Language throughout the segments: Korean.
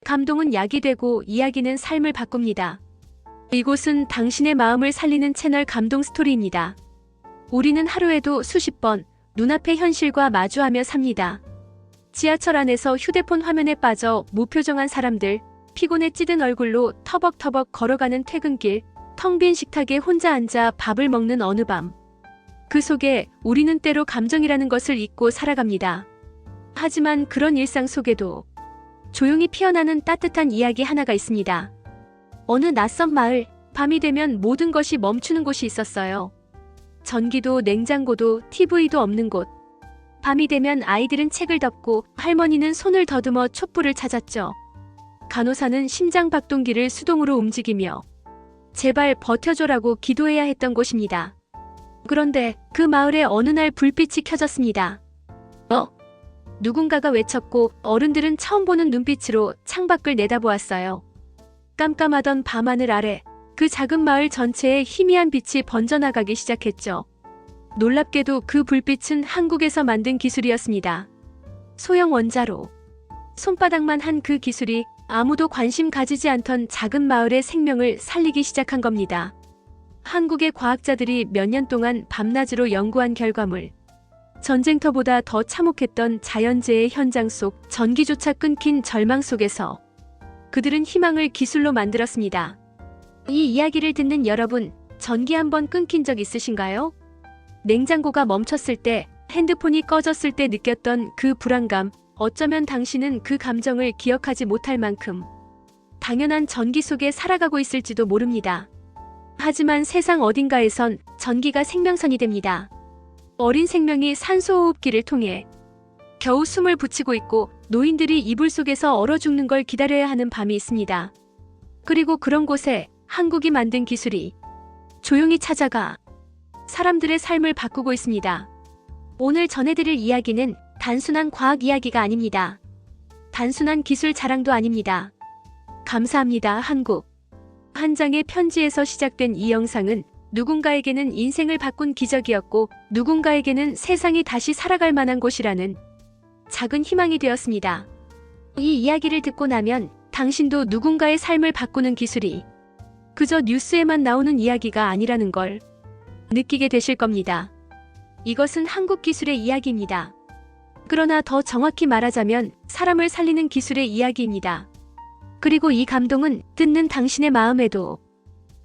감동은 약이 되고 이야기는 삶을 바꿉니다. 이곳은 당신의 마음을 살리는 채널 감동 스토리입니다. 우리는 하루에도 수십 번 눈앞의 현실과 마주하며 삽니다. 지하철 안에서 휴대폰 화면에 빠져 무표정한 사람들, 피곤에 찌든 얼굴로 터벅터벅 걸어가는 퇴근길, 텅 빈 식탁에 혼자 앉아 밥을 먹는 어느 밤. 그 속에 우리는 때로 감정이라는 것을 잊고 살아갑니다. 하지만 그런 일상 속에도 조용히 피어나는 따뜻한 이야기 하나가 있습니다. 어느 낯선 마을, 밤이 되면 모든 것이 멈추는 곳이 있었어요. 전기도 냉장고도 TV도 없는 곳. 밤이 되면 아이들은 책을 덮고 할머니는 손을 더듬어 촛불을 찾았죠. 간호사는 심장 박동기를 수동으로 움직이며 제발 버텨줘라고 기도해야 했던 곳입니다. 그런데 그 마을에 어느 날 불빛이 켜졌습니다. 누군가가 외쳤고 어른들은 처음 보는 눈빛으로 창밖을 내다보았어요. 깜깜하던 밤하늘 아래 그 작은 마을 전체에 희미한 빛이 번져나가기 시작했죠. 놀랍게도 그 불빛은 한국에서 만든 기술이었습니다. 소형 원자로. 손바닥만 한 그 기술이 아무도 관심 가지지 않던 작은 마을의 생명을 살리기 시작한 겁니다. 한국의 과학자들이 몇 년 동안 밤낮으로 연구한 결과물. 전쟁터보다 더 참혹했던 자연재해 현장 속 전기조차 끊긴 절망 속에서 그들은 희망을 기술로 만들었습니다. 이 이야기를 듣는 여러분, 전기 한번 끊긴 적 있으신가요? 냉장고가 멈췄을 때, 핸드폰이 꺼졌을 때 느꼈던 그 불안감, 어쩌면 당신은 그 감정을 기억하지 못할 만큼 당연한 전기 속에 살아가고 있을지도 모릅니다. 하지만 세상 어딘가에선 전기가 생명선이 됩니다. 어린 생명이 산소호흡기를 통해 겨우 숨을 붙이고 있고 노인들이 이불 속에서 얼어 죽는 걸 기다려야 하는 밤이 있습니다. 그리고 그런 곳에 한국이 만든 기술이 조용히 찾아가 사람들의 삶을 바꾸고 있습니다. 오늘 전해드릴 이야기는 단순한 과학 이야기가 아닙니다. 단순한 기술 자랑도 아닙니다. 감사합니다, 한국. 한 장의 편지에서 시작된 이 영상은 누군가에게는 인생을 바꾼 기적이었고 누군가에게는 세상이 다시 살아갈 만한 곳이라는 작은 희망이 되었습니다. 이 이야기를 듣고 나면 당신도 누군가의 삶을 바꾸는 기술이 그저 뉴스에만 나오는 이야기가 아니라는 걸 느끼게 되실 겁니다. 이것은 한국 기술의 이야기입니다. 그러나 더 정확히 말하자면 사람을 살리는 기술의 이야기입니다. 그리고 이 감동은 듣는 당신의 마음에도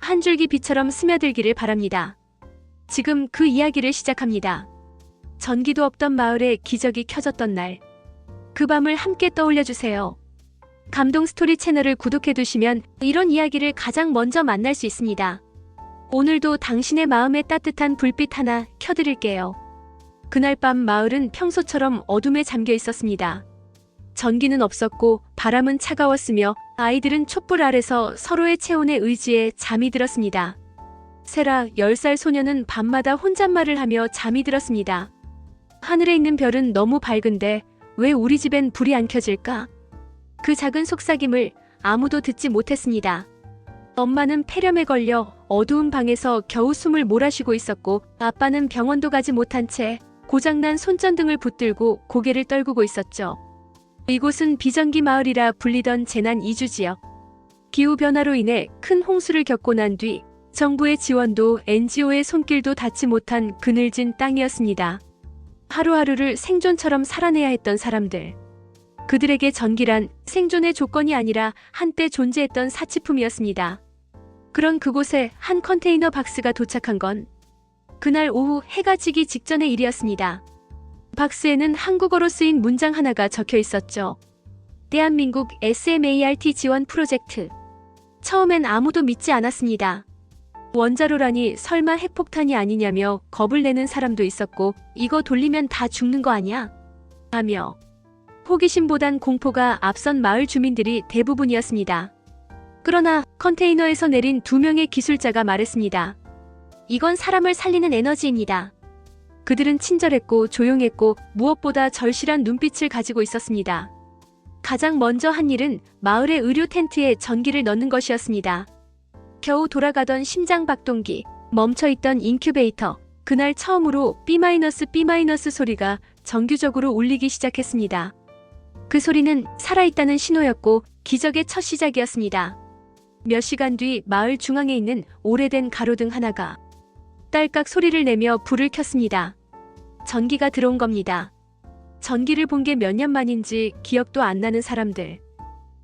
한 줄기 빛처럼 스며들기를 바랍니다. 지금 그 이야기를 시작합니다. 전기도 없던 마을에 기적이 켜졌던 날. 그 밤을 함께 떠올려주세요. 감동 스토리 채널을 구독해두시면 이런 이야기를 가장 먼저 만날 수 있습니다. 오늘도 당신의 마음에 따뜻한 불빛 하나 켜드릴게요. 그날 밤 마을은 평소처럼 어둠에 잠겨 있었습니다. 전기는 없었고 바람은 차가웠으며 아이들은 촛불 아래서 서로의 체온에 의지해 잠이 들었습니다. 세라 10살 소녀는 밤마다 혼잣말을 하며 잠이 들었습니다. 하늘에 있는 별은 너무 밝은데 왜 우리 집엔 불이 안 켜질까? 그 작은 속삭임을 아무도 듣지 못했습니다. 엄마는 폐렴에 걸려 어두운 방에서 겨우 숨을 몰아쉬고 있었고 아빠는 병원도 가지 못한 채 고장난 손전등을 붙들고 고개를 떨구고 있었죠. 이곳은 비전기 마을이라 불리던 재난 이주지역. 기후변화로 인해 큰 홍수를 겪고 난 뒤 정부의 지원도 NGO의 손길도 닿지 못한 그늘진 땅이었습니다. 하루하루를 생존처럼 살아내야 했던 사람들. 그들에게 전기란 생존의 조건이 아니라 한때 존재했던 사치품이었습니다. 그런 그곳에 한 컨테이너 박스가 도착한 건 그날 오후 해가 지기 직전의 일이었습니다. 박스에는 한국어로 쓰인 문장 하나가 적혀 있었죠. 대한민국 SMART 지원 프로젝트. 처음엔 아무도 믿지 않았습니다. 원자로라니 설마 핵폭탄이 아니냐며 겁을 내는 사람도 있었고 이거 돌리면 다 죽는 거 아니야? 하며 호기심보단 공포가 앞선 마을 주민들이 대부분이었습니다. 그러나 컨테이너에서 내린 2명의 기술자가 말했습니다. 이건 사람을 살리는 에너지입니다. 그들은 친절했고 조용했고 무엇보다 절실한 눈빛을 가지고 있었습니다. 가장 먼저 한 일은 마을의 의료 텐트에 전기를 넣는 것이었습니다. 겨우 돌아가던 심장 박동기, 멈춰있던 인큐베이터, 그날 처음으로 B- 소리가 정규적으로 울리기 시작했습니다. 그 소리는 살아있다는 신호였고 기적의 첫 시작이었습니다. 몇 시간 뒤 마을 중앙에 있는 오래된 가로등 하나가 딸깍 소리를 내며 불을 켰습니다. 전기가 들어온 겁니다. 전기를 본 게 몇 년 만인지 기억도 안 나는 사람들.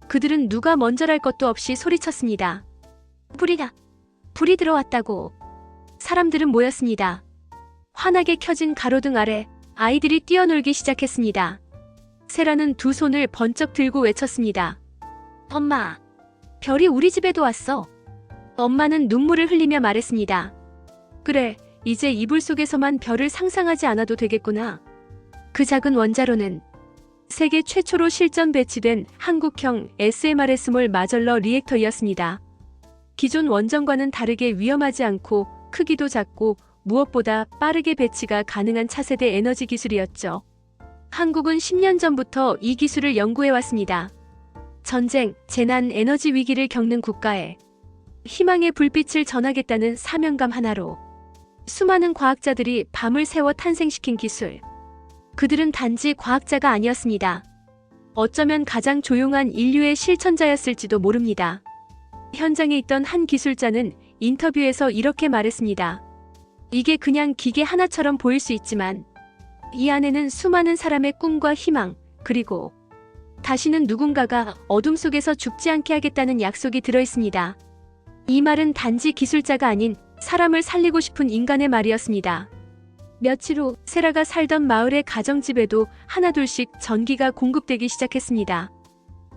그들은 누가 먼저랄 것도 없이 소리쳤습니다. 불이다. 불이 들어왔다고. 사람들은 모였습니다. 환하게 켜진 가로등 아래 아이들이 뛰어놀기 시작했습니다. 세라는 두 손을 번쩍 들고 외쳤습니다. 엄마, 별이 우리 집에도 왔어. 엄마는 눈물을 흘리며 말했습니다. 그래, 이제 이불 속에서만 별을 상상하지 않아도 되겠구나. 그 작은 원자로는 세계 최초로 실전 배치된 한국형 SMR 스몰 마절러 리액터이었습니다. 기존 원전과는 다르게 위험하지 않고 크기도 작고 무엇보다 빠르게 배치가 가능한 차세대 에너지 기술이었죠. 한국은 10년 전부터 이 기술을 연구해왔습니다. 전쟁, 재난, 에너지 위기를 겪는 국가에 희망의 불빛을 전하겠다는 사명감 하나로 수많은 과학자들이 밤을 새워 탄생시킨 기술. 그들은 단지 과학자가 아니었습니다. 어쩌면 가장 조용한 인류의 실천자였을지도 모릅니다. 현장에 있던 한 기술자는 인터뷰에서 이렇게 말했습니다. 이게 그냥 기계 하나처럼 보일 수 있지만 이 안에는 수많은 사람의 꿈과 희망, 그리고 다시는 누군가가 어둠 속에서 죽지 않게 하겠다는 약속이 들어있습니다. 이 말은 단지 기술자가 아닌 사람을 살리고 싶은 인간의 말이었습니다. 며칠 후 세라가 살던 마을의 가정집에도 하나둘씩 전기가 공급되기 시작했습니다.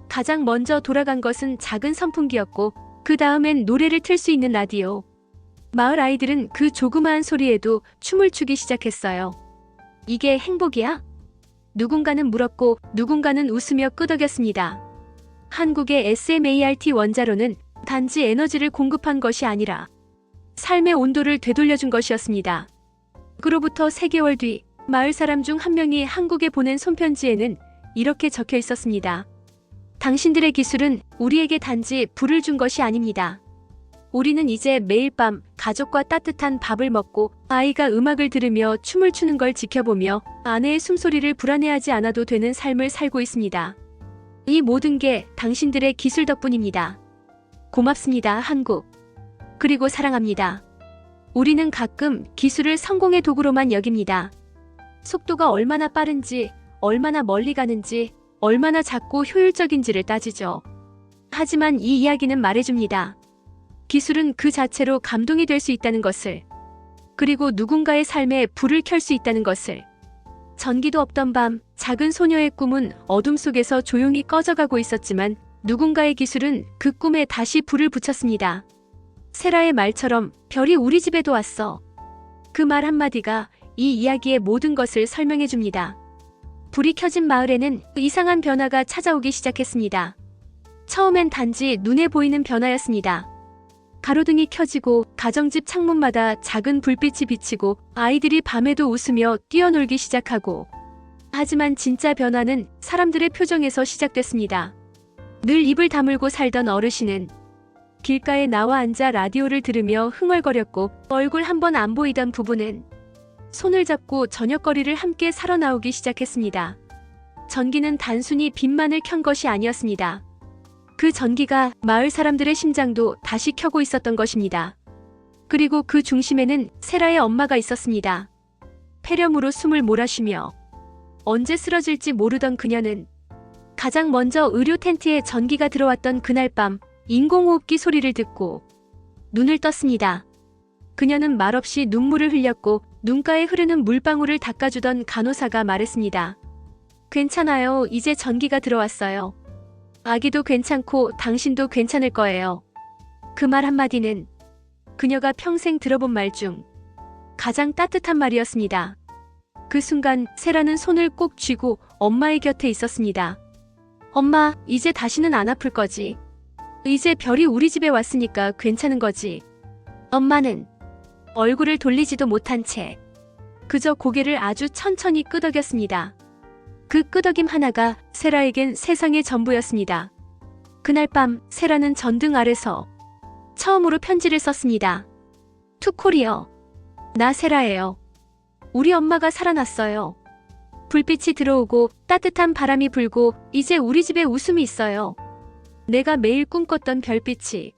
가장 먼저 돌아간 것은 작은 선풍기였고 그 다음엔 노래를 틀 수 있는 라디오. 마을 아이들은 그 조그마한 소리에도 춤을 추기 시작했어요. 이게 행복이야? 누군가는 물었고 누군가는 웃으며 끄덕였습니다. 한국의 SMART 원자로는 단지 에너지를 공급한 것이 아니라 삶의 온도를 되돌려준 것이었습니다. 그로부터 3개월 뒤 마을 사람 중 한 명이 한국에 보낸 손편지에는 이렇게 적혀 있었습니다. 당신들의 기술은 우리에게 단지 불을 준 것이 아닙니다. 우리는 이제 매일 밤 가족과 따뜻한 밥을 먹고 아이가 음악을 들으며 춤을 추는 걸 지켜보며 아내의 숨소리를 불안해하지 않아도 되는 삶을 살고 있습니다. 이 모든 게 당신들의 기술 덕분입니다. 고맙습니다, 한국. 그리고 사랑합니다. 우리는 가끔 기술을 성공의 도구로만 여깁니다. 속도가 얼마나 빠른지, 얼마나 멀리 가는지, 얼마나 작고 효율적인지를 따지죠. 하지만 이 이야기는 말해줍니다. 기술은 그 자체로 감동이 될 수 있다는 것을, 그리고 누군가의 삶에 불을 켤 수 있다는 것을. 전기도 없던 밤, 작은 소녀의 꿈은 어둠 속에서 조용히 꺼져가고 있었지만 누군가의 기술은 그 꿈에 다시 불을 붙였습니다. 세라의 말처럼 별이 우리 집에도 왔어. 그 말 한마디가 이 이야기의 모든 것을 설명해줍니다. 불이 켜진 마을에는 이상한 변화가 찾아오기 시작했습니다. 처음엔 단지 눈에 보이는 변화였습니다. 가로등이 켜지고 가정집 창문마다 작은 불빛이 비치고 아이들이 밤에도 웃으며 뛰어놀기 시작하고, 하지만 진짜 변화는 사람들의 표정에서 시작됐습니다. 늘 입을 다물고 살던 어르신은 길가에 나와 앉아 라디오를 들으며 흥얼거렸고, 얼굴 한 번 안 보이던 부부는 손을 잡고 저녁거리를 함께 사러 나오기 시작했습니다. 전기는 단순히 빛만을 켠 것이 아니었습니다. 그 전기가 마을 사람들의 심장도 다시 켜고 있었던 것입니다. 그리고 그 중심에는 세라의 엄마가 있었습니다. 폐렴으로 숨을 몰아쉬며 언제 쓰러질지 모르던 그녀는 가장 먼저 의료 텐트에 전기가 들어왔던 그날 밤 인공호흡기 소리를 듣고 눈을 떴습니다. 그녀는 말없이 눈물을 흘렸고 눈가에 흐르는 물방울을 닦아주던 간호사가 말했습니다. 괜찮아요. 이제 전기가 들어왔어요. 아기도 괜찮고 당신도 괜찮을 거예요. 그 말 한마디는 그녀가 평생 들어본 말 중 가장 따뜻한 말이었습니다. 그 순간 세라는 손을 꼭 쥐고 엄마의 곁에 있었습니다. 엄마, 이제 다시는 안 아플 거지. 이제 별이 우리 집에 왔으니까 괜찮은 거지. 엄마는 얼굴을 돌리지도 못한 채 그저 고개를 아주 천천히 끄덕였습니다. 그 끄덕임 하나가 세라에겐 세상의 전부였습니다. 그날 밤 세라는 전등 아래서 처음으로 편지를 썼습니다. 투 코리어. 나 세라예요. 우리 엄마가 살아났어요. 불빛이 들어오고 따뜻한 바람이 불고 이제 우리 집에 웃음이 있어요. 내가 매일 꿈꿨던 별빛이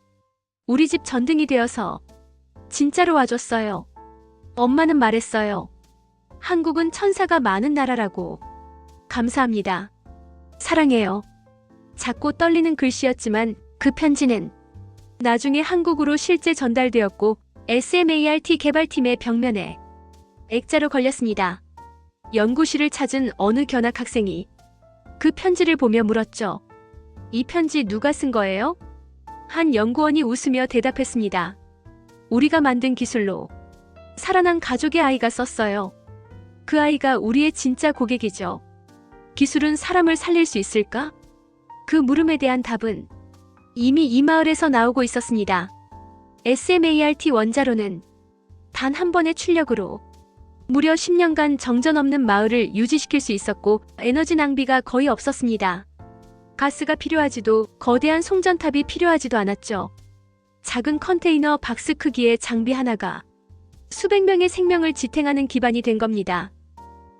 우리 집 전등이 되어서 진짜로 와줬어요. 엄마는 말했어요. 한국은 천사가 많은 나라라고. 감사합니다. 사랑해요. 작고 떨리는 글씨였지만 그 편지는 나중에 한국으로 실제 전달되었고 SMART 개발팀의 벽면에 액자로 걸렸습니다. 연구실을 찾은 어느 견학 학생이 그 편지를 보며 물었죠. 이 편지 누가 쓴 거예요? 한 연구원이 웃으며 대답했습니다. 우리가 만든 기술로 살아난 가족의 아이가 썼어요. 그 아이가 우리의 진짜 고객이죠. 기술은 사람을 살릴 수 있을까? 그 물음에 대한 답은 이미 이 마을에서 나오고 있었습니다. SMART 원자로는 단 한 번의 출력으로 무려 10년간 정전 없는 마을을 유지시킬 수 있었고 에너지 낭비가 거의 없었습니다. 가스가 필요하지도 거대한 송전탑이 필요하지도 않았죠. 작은 컨테이너 박스 크기의 장비 하나가 수백 명의 생명을 지탱하는 기반이 된 겁니다.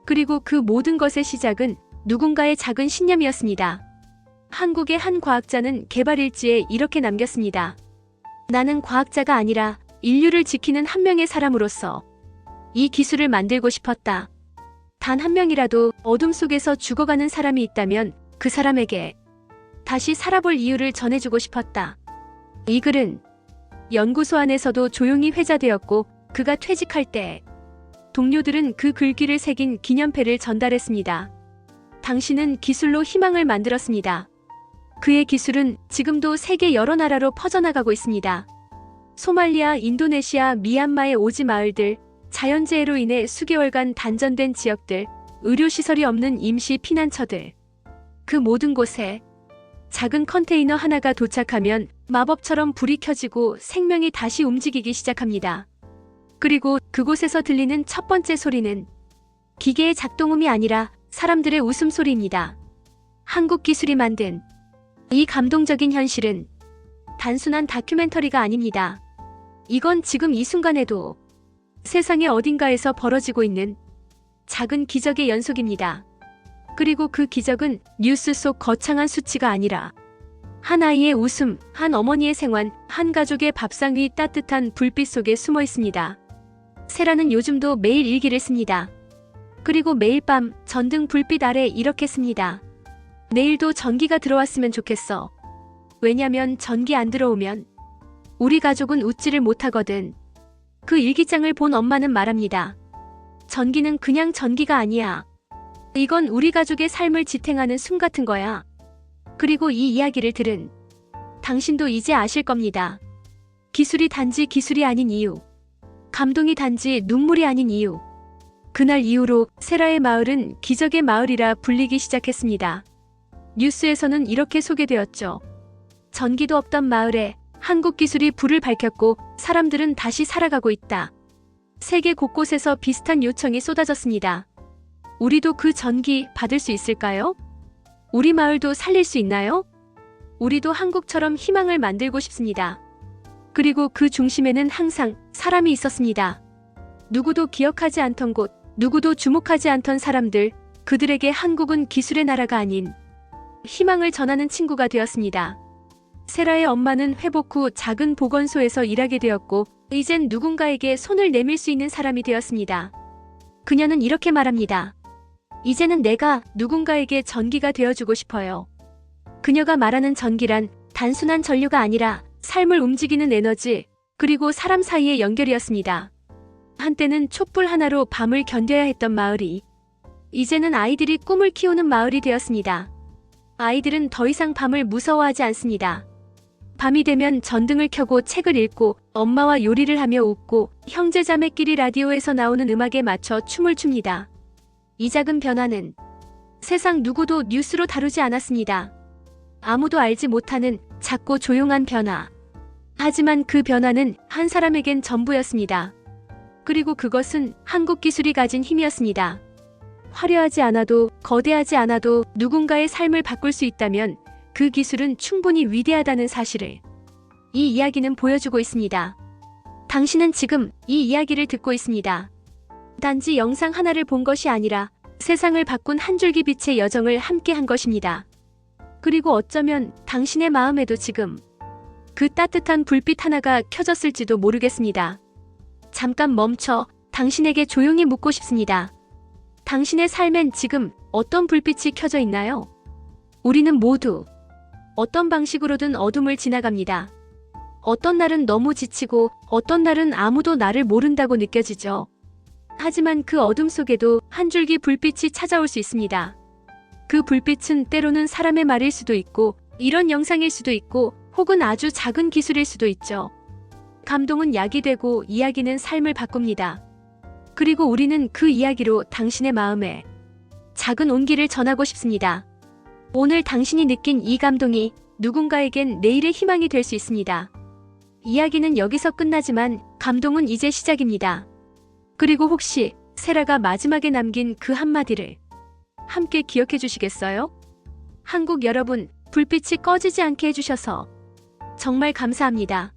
그리고 그 모든 것의 시작은 누군가의 작은 신념이었습니다. 한국의 한 과학자는 개발 일지에 이렇게 남겼습니다. 나는 과학자가 아니라 인류를 지키는 한 명의 사람으로서 이 기술을 만들고 싶었다. 단 한 명이라도 어둠 속에서 죽어가는 사람이 있다면 그 사람에게 다시 살아볼 이유를 전해주고 싶었다. 이 글은 연구소 안에서도 조용히 회자되었고 그가 퇴직할 때 동료들은 그 글귀를 새긴 기념패를 전달했습니다. 당신은 기술로 희망을 만들었습니다. 그의 기술은 지금도 세계 여러 나라로 퍼져나가고 있습니다. 소말리아, 인도네시아, 미얀마의 오지 마을들, 자연재해로 인해 수개월간 단전된 지역들, 의료시설이 없는 임시 피난처들. 그 모든 곳에 작은 컨테이너 하나가 도착하면 마법처럼 불이 켜지고 생명이 다시 움직이기 시작합니다. 그리고 그곳에서 들리는 첫 번째 소리는 기계의 작동음이 아니라 사람들의 웃음소리입니다. 한국 기술이 만든 이 감동적인 현실은 단순한 다큐멘터리가 아닙니다. 이건 지금 이 순간에도 세상의 어딘가에서 벌어지고 있는 작은 기적의 연속입니다. 그리고 그 기적은 뉴스 속 거창한 수치가 아니라 한 아이의 웃음, 한 어머니의 생환, 한 가족의 밥상 위 따뜻한 불빛 속에 숨어 있습니다. 세라는 요즘도 매일 일기를 씁니다. 그리고 매일 밤 전등 불빛 아래 이렇게 씁니다. 내일도 전기가 들어왔으면 좋겠어. 왜냐면 전기 안 들어오면 우리 가족은 웃지를 못하거든. 그 일기장을 본 엄마는 말합니다. 전기는 그냥 전기가 아니야. 이건 우리 가족의 삶을 지탱하는 숨 같은 거야. 그리고 이 이야기를 들은 당신도 이제 아실 겁니다. 기술이 단지 기술이 아닌 이유. 감동이 단지 눈물이 아닌 이유. 그날 이후로 세라의 마을은 기적의 마을이라 불리기 시작했습니다. 뉴스에서는 이렇게 소개되었죠. 전기도 없던 마을에 한국 기술이 불을 밝혔고 사람들은 다시 살아가고 있다. 세계 곳곳에서 비슷한 요청이 쏟아졌습니다. 우리도 그 전기 받을 수 있을까요? 우리 마을도 살릴 수 있나요? 우리도 한국처럼 희망을 만들고 싶습니다. 그리고 그 중심에는 항상 사람이 있었습니다. 누구도 기억하지 않던 곳, 누구도 주목하지 않던 사람들, 그들에게 한국은 기술의 나라가 아닌 희망을 전하는 친구가 되었습니다. 세라의 엄마는 회복 후 작은 보건소에서 일하게 되었고 이젠 누군가에게 손을 내밀 수 있는 사람이 되었습니다. 그녀는 이렇게 말합니다. 이제는 내가 누군가에게 전기가 되어주고 싶어요. 그녀가 말하는 전기란 단순한 전류가 아니라 삶을 움직이는 에너지, 그리고 사람 사이의 연결이었습니다. 한때는 촛불 하나로 밤을 견뎌야 했던 마을이 이제는 아이들이 꿈을 키우는 마을이 되었습니다. 아이들은 더 이상 밤을 무서워하지 않습니다. 밤이 되면 전등을 켜고 책을 읽고 엄마와 요리를 하며 웃고 형제자매끼리 라디오에서 나오는 음악에 맞춰 춤을 춥니다. 이 작은 변화는 세상 누구도 뉴스로 다루지 않았습니다. 아무도 알지 못하는 작고 조용한 변화. 하지만 그 변화는 한 사람에겐 전부였습니다. 그리고 그것은 한국 기술이 가진 힘이었습니다. 화려하지 않아도 거대하지 않아도 누군가의 삶을 바꿀 수 있다면 그 기술은 충분히 위대하다는 사실을 이 이야기는 보여주고 있습니다. 당신은 지금 이 이야기를 듣고 있습니다. 단지 영상 하나를 본 것이 아니라 세상을 바꾼 한 줄기 빛의 여정을 함께 한 것입니다. 그리고 어쩌면 당신의 마음에도 지금 그 따뜻한 불빛 하나가 켜졌을지도 모르겠습니다. 잠깐 멈춰 당신에게 조용히 묻고 싶습니다. 당신의 삶엔 지금 어떤 불빛이 켜져 있나요? 우리는 모두 어떤 방식으로든 어둠을 지나갑니다. 어떤 날은 너무 지치고 어떤 날은 아무도 나를 모른다고 느껴지죠. 하지만 그 어둠 속에도 한 줄기 불빛이 찾아올 수 있습니다. 그 불빛은 때로는 사람의 말일 수도 있고 이런 영상일 수도 있고 혹은 아주 작은 기술일 수도 있죠. 감동은 약이 되고 이야기는 삶을 바꿉니다. 그리고 우리는 그 이야기로 당신의 마음에 작은 온기를 전하고 싶습니다. 오늘 당신이 느낀 이 감동이 누군가에겐 내일의 희망이 될 수 있습니다. 이야기는 여기서 끝나지만 감동은 이제 시작입니다. 그리고 혹시 세라가 마지막에 남긴 그 한마디를 함께 기억해 주시겠어요? 한국 여러분, 불빛이 꺼지지 않게 해주셔서 정말 감사합니다.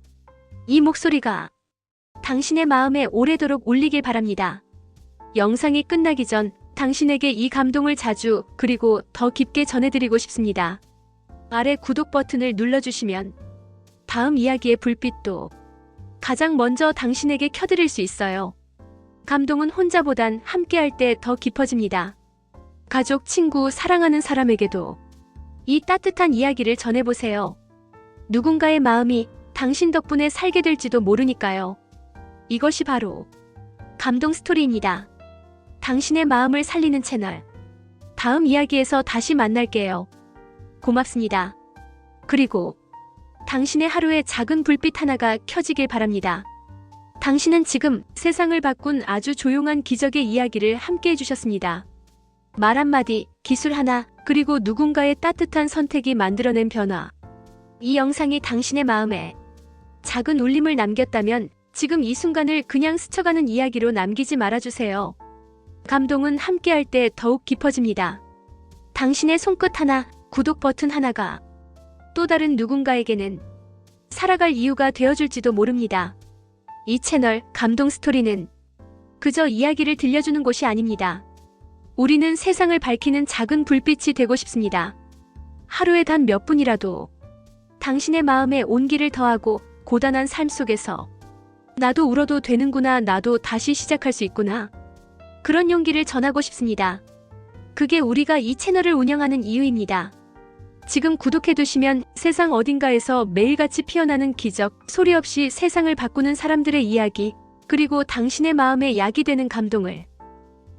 이 목소리가 당신의 마음에 오래도록 울리길 바랍니다. 영상이 끝나기 전 당신에게 이 감동을 자주 그리고 더 깊게 전해드리고 싶습니다. 아래 구독 버튼을 눌러주시면 다음 이야기의 불빛도 가장 먼저 당신에게 켜드릴 수 있어요. 감동은 혼자보단 함께할 때 더 깊어집니다. 가족, 친구, 사랑하는 사람에게도 이 따뜻한 이야기를 전해보세요. 누군가의 마음이 당신 덕분에 살게 될지도 모르니까요. 이것이 바로 감동 스토리입니다. 당신의 마음을 살리는 채널. 다음 이야기에서 다시 만날게요. 고맙습니다. 그리고 당신의 하루에 작은 불빛 하나가 켜지길 바랍니다. 당신은 지금 세상을 바꾼 아주 조용한 기적의 이야기를 함께 해주셨습니다. 말 한마디, 기술 하나, 그리고 누군가의 따뜻한 선택이 만들어낸 변화. 이 영상이 당신의 마음에 작은 울림을 남겼다면 지금 이 순간을 그냥 스쳐가는 이야기로 남기지 말아주세요. 감동은 함께할 때 더욱 깊어집니다. 당신의 손끝 하나, 구독 버튼 하나가 또 다른 누군가에게는 살아갈 이유가 되어줄지도 모릅니다. 이 채널 감동 스토리는 그저 이야기를 들려주는 곳이 아닙니다. 우리는 세상을 밝히는 작은 불빛이 되고 싶습니다. 하루에 단 몇 분이라도 당신의 마음에 온기를 더하고 고단한 삶 속에서 나도 울어도 되는구나, 나도 다시 시작할 수 있구나, 그런 용기를 전하고 싶습니다. 그게 우리가 이 채널을 운영하는 이유입니다. 지금 구독해두시면 세상 어딘가에서 매일같이 피어나는 기적, 소리 없이 세상을 바꾸는 사람들의 이야기, 그리고 당신의 마음에 약이 되는 감동을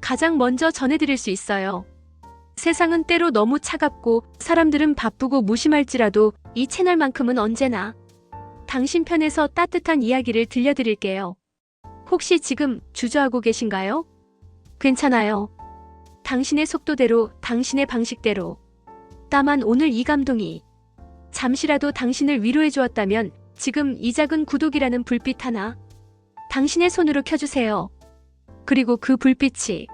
가장 먼저 전해드릴 수 있어요. 세상은 때로 너무 차갑고 사람들은 바쁘고 무심할지라도 이 채널만큼은 언제나 당신 편에서 따뜻한 이야기를 들려드릴게요. 혹시 지금 주저하고 계신가요? 괜찮아요. 당신의 속도대로, 당신의 방식대로. 다만 오늘 이 감동이 잠시라도 당신을 위로해 주었다면 지금 이 작은 구독이라는 불빛 하나 당신의 손으로 켜주세요. 그리고 그 불빛이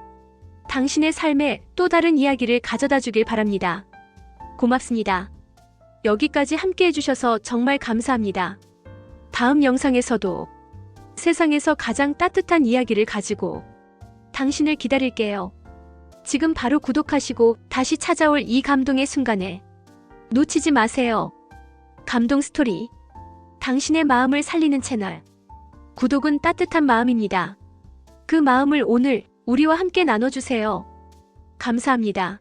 당신의 삶에 또 다른 이야기를 가져다 주길 바랍니다. 고맙습니다. 여기까지 함께 해주셔서 정말 감사합니다. 다음 영상에서도 세상에서 가장 따뜻한 이야기를 가지고 당신을 기다릴게요. 지금 바로 구독하시고 다시 찾아올 이 감동의 순간에 놓치지 마세요. 감동 스토리. 당신의 마음을 살리는 채널. 구독은 따뜻한 마음입니다. 그 마음을 오늘 우리와 함께 나눠주세요. 감사합니다.